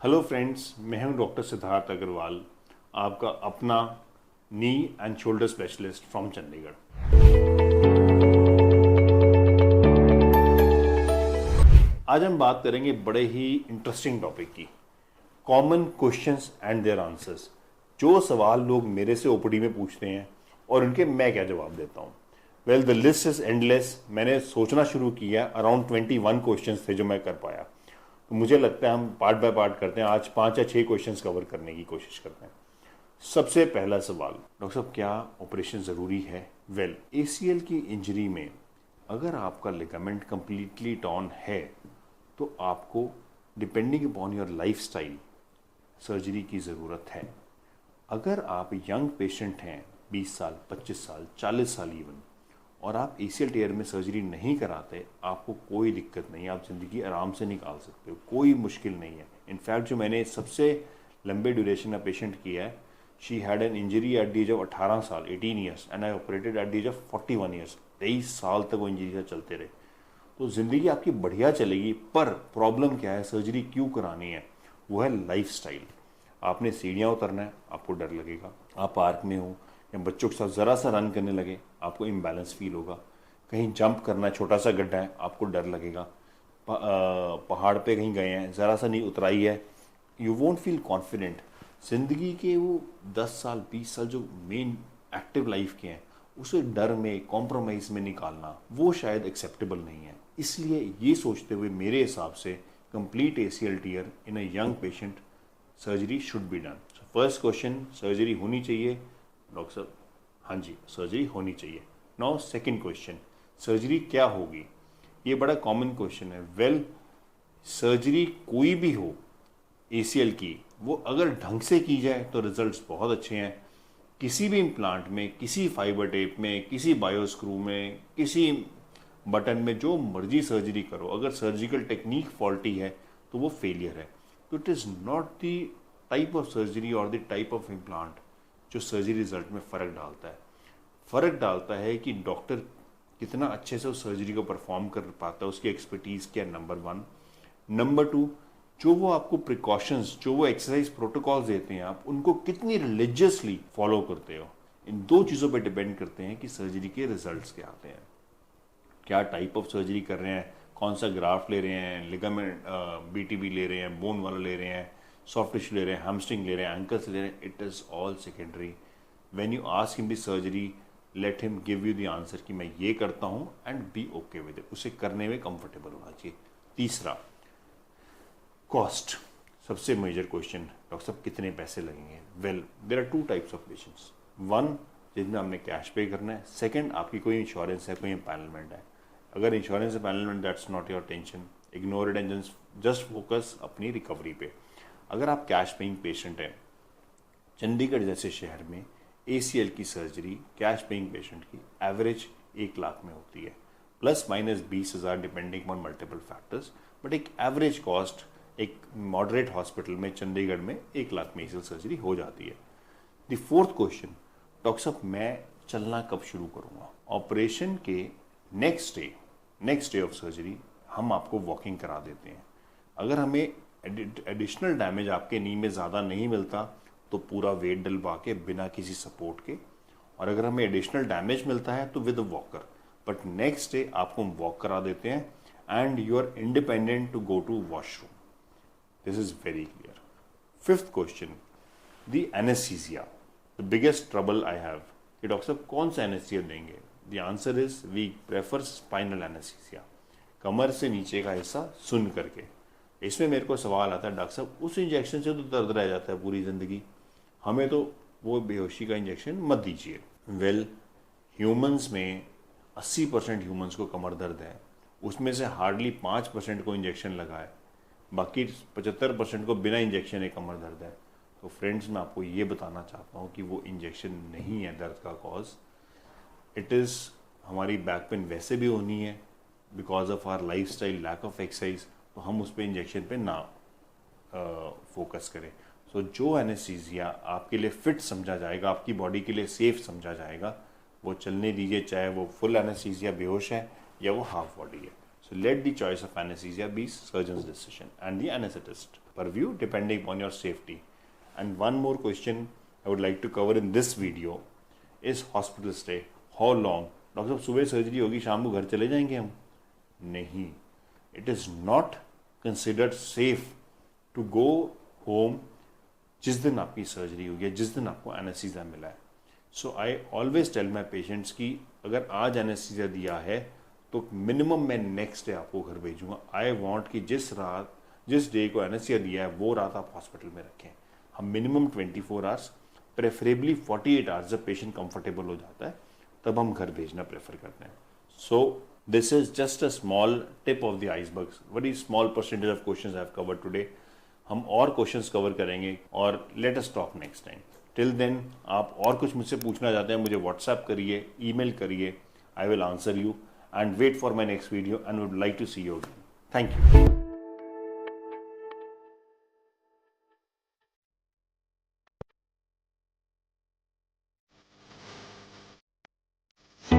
Hello friends, मैं हूं doctor Siddharth Agarwal, आपका अपना knee and shoulder specialist from Chandigarh. आज हम बात करेंगे बड़े ही इंटरेस्टिंग टॉपिक की, common questions and their answers. जो सवाल लोग मेरे से ओपीडी में पूछते हैं और उनके मैं क्या जवाब देता हूं। Well, the list is endless. मैंने सोचना शुरू किया, अराउंड 21 क्वेश्चंस थे जो मैं कर पाया। तो मुझे लगता है हम पार्ट बाय पार्ट करते हैं। आज 5 या 6 क्वेश्चंस कवर करने की कोशिश करते हैं। सबसे पहला सवाल, डॉक्टर साहब क्या ऑपरेशन ज़रूरी है? वेल, एसीएल की इंजरी में अगर आपका लिगामेंट कंप्लीटली टॉर्न है तो आपको depending upon your lifestyle surgery की ज़रूरत है। अगर आप यंग पेशेंट हैं, 20 साल, 25 साल, 40 साल इवन, और आप एसीएल टीयर में सर्जरी नहीं कराते, आपको कोई दिक्कत नहीं है, आप ज़िंदगी आराम से निकाल सकते हो, कोई मुश्किल नहीं है। इनफैक्ट जो मैंने सबसे लंबे ड्यूरेशन का पेशेंट किया है, she had an injury at the age of 18 साल, 18 years, and I operated at the age of 41 years. 23 साल तक वो इंजरी से चलते रहे। तो ज़िंदगी आपकी बढ़िया चलेगी, पर प्रॉब्लम क्या है, सर्जरी क्यों करानी है? वो है लाइफस्टाइल। आपने सीढ़ियाँ उतरना है, आपको डर लगेगा। आप पार्क में हो या बच्चों के साथ ज़रा सा रन करने लगे, आपको इम्बैलेंस फील होगा। कहीं जंप करना है, छोटा सा गड्ढा है, आपको डर लगेगा। पहाड़ पे कहीं गए हैं, ज़रा सा नहीं उतराई है, यू वोंट फील कॉन्फिडेंट। ज़िंदगी के वो 10 साल 20 साल जो मेन एक्टिव लाइफ के हैं, उसे डर में, कॉम्प्रोमाइज़ में निकालना वो शायद एक्सेप्टेबल नहीं है। इसलिए ये सोचते हुए मेरे हिसाब से complete ACL tear in a young patient surgery should be done. First question, surgery होनी चाहिए? डॉक्टर साहब हाँ जी, सर्जरी होनी चाहिए। नाउ सेकंड क्वेश्चन, सर्जरी क्या होगी? ये बड़ा कॉमन क्वेश्चन है। वेल, सर्जरी कोई भी हो एसीएल की, वो अगर ढंग से की जाए तो रिजल्ट्स बहुत अच्छे हैं। किसी भी इम्प्लांट में, किसी फाइबर टेप में, किसी बायोस्क्रू में, किसी बटन में, जो मर्जी सर्जरी करो, अगर सर्जिकल टेक्निक फॉल्टी है तो वो फेलियर है। तो it is not the type of surgery और द टाइप ऑफ इम्प्लांट जो सर्जरी रिजल्ट में फ़र्क डालता है। फ़र्क डालता है कि डॉक्टर कितना अच्छे से उस सर्जरी को परफॉर्म कर पाता है, उसकी एक्सपर्टीज़ क्या, नंबर 1। नंबर 2, जो वो आपको प्रिकॉशंस, जो वो एक्सरसाइज प्रोटोकॉल्स देते हैं, आप उनको कितनी रिलीजियसली फॉलो करते हो। इन 2 चीज़ों पर डिपेंड करते हैं कि सर्जरी के रिजल्ट्स क्या आते हैं। क्या टाइप ऑफ सर्जरी कर रहे हैं, कौन सा ग्राफ्ट ले रहे हैं, लिगामेंट बीटीबी ले रहे हैं, बोन वाला ले रहे हैं, सॉफ्ट टिश्यू ले रहे हैं, हैमस्ट्रिंग ले रहे हैं, एंकल्स ले रहे हैं, it is all secondary. When you ask him the surgery, let him give you the answer कि मैं ये करता हूँ and be okay with it. उसे करने में कंफर्टेबल होना चाहिए। तीसरा, कॉस्ट, सबसे मेजर क्वेश्चन, डॉक्टर साहब कितने पैसे लगेंगे? Well, there are 2 types of patients. 1 जिसमें हमने कैश पे करना है, सेकंड आपकी कोई इंश्योरेंस है, कोई एम्पैनलमेंट है। अगर insurance empanelment, that's not your tension, ignore it and just focus अपनी रिकवरी पे। अगर आप कैश पेइंग पेशेंट हैं, चंडीगढ़ जैसे शहर में एसीएल की सर्जरी कैश पेइंग पेशेंट की एवरेज 1 लाख में होती है, plus minus 20,000 depending on multiple factors. But एक एवरेज कॉस्ट एक मॉडरेट हॉस्पिटल में चंडीगढ़ में 1 लाख में एसीएल सर्जरी हो जाती है। द फोर्थ क्वेश्चन, डॉक्टर साहब मैं चलना कब शुरू करूँगा? ऑपरेशन के नेक्स्ट डे ऑफ सर्जरी हम आपको वॉकिंग करा देते हैं। अगर हमें एडिशनल डैमेज आपके नी में ज़्यादा नहीं मिलता तो पूरा वेट डलवा के बिना किसी सपोर्ट के, और अगर हमें एडिशनल डैमेज मिलता है तो with walker. But next day आपको हम वॉक करा देते हैं and you are independent to go to washroom. This is very clear. Fifth question, the anaesthesia, the biggest trouble I have कि डॉक्टर साहब कौन सा एनेस्थीसिया देंगे? The answer is we prefer spinal anaesthesia, कमर से नीचे का हिस्सा सुन करके। इसमें मेरे को सवाल आता है, डॉक्टर साहब उस इंजेक्शन से तो दर्द रह जाता है पूरी ज़िंदगी, हमें तो वो बेहोशी का इंजेक्शन मत दीजिए। वेल, ह्यूमंस में 80% ह्यूमंस को कमर दर्द है, उसमें से हार्डली 5% को इंजेक्शन लगा है, बाकी 75% को बिना इंजेक्शन है कमर दर्द है। तो फ्रेंड्स, मैं आपको ये बताना चाहता हूँ कि वो इंजेक्शन नहीं है दर्द का कॉज। इट इज़, हमारी बैक पेन वैसे भी होनी है because of our life style, lack of exercise, तो हम उस पर इंजेक्शन पे ना फोकस करें। सो जो एनेस्थीसिया आपके लिए फिट समझा जाएगा, आपकी बॉडी के लिए सेफ समझा जाएगा, वो चलने दीजिए, चाहे वो फुल एनेस्थीसिया बेहोश है या वो हाफ बॉडी है। So let the choice of anesthesia be surgeon's decision and the anesthetist purview depending on your safety. And one more question I would like to cover in this video is hospital stay. How long? Doctor साहब सुबह surgery होगी, शाम को घर चले जाएंगे हम? नहीं. It is not considered safe to go home जिस दिन आपकी सर्जरी होगी, जिस दिन आपको एनेस्थीसिया मिला है. So I always tell my patients कि अगर आज एनेस्थीसिया दिया है तो मिनिमम मैं नेक्स्ट डे आपको घर भेजूंगा. आई वांट कि जिस डे को एनेस्थीसिया दिया है वो रात आप हॉस्पिटल में रखें. हम मिनिमम 24 आवर्स, प्रेफरेबली 48 आवर्स जब पेशेंट कंफर्टेबल हो जाता है तब हम घर भेजना प्रेफर करते हैं. So this is just a small tip of the iceberg. Very small percentage of questions I have covered today. हम और क्वेश्चंस कवर करेंगे और let us talk next time. Till then आप और कुछ मुझसे पूछना चाहते हैं मुझे व्हाट्सएप करिए, ईमेल करिए. I will answer you and wait for my next video and would like to see you again. Thank you.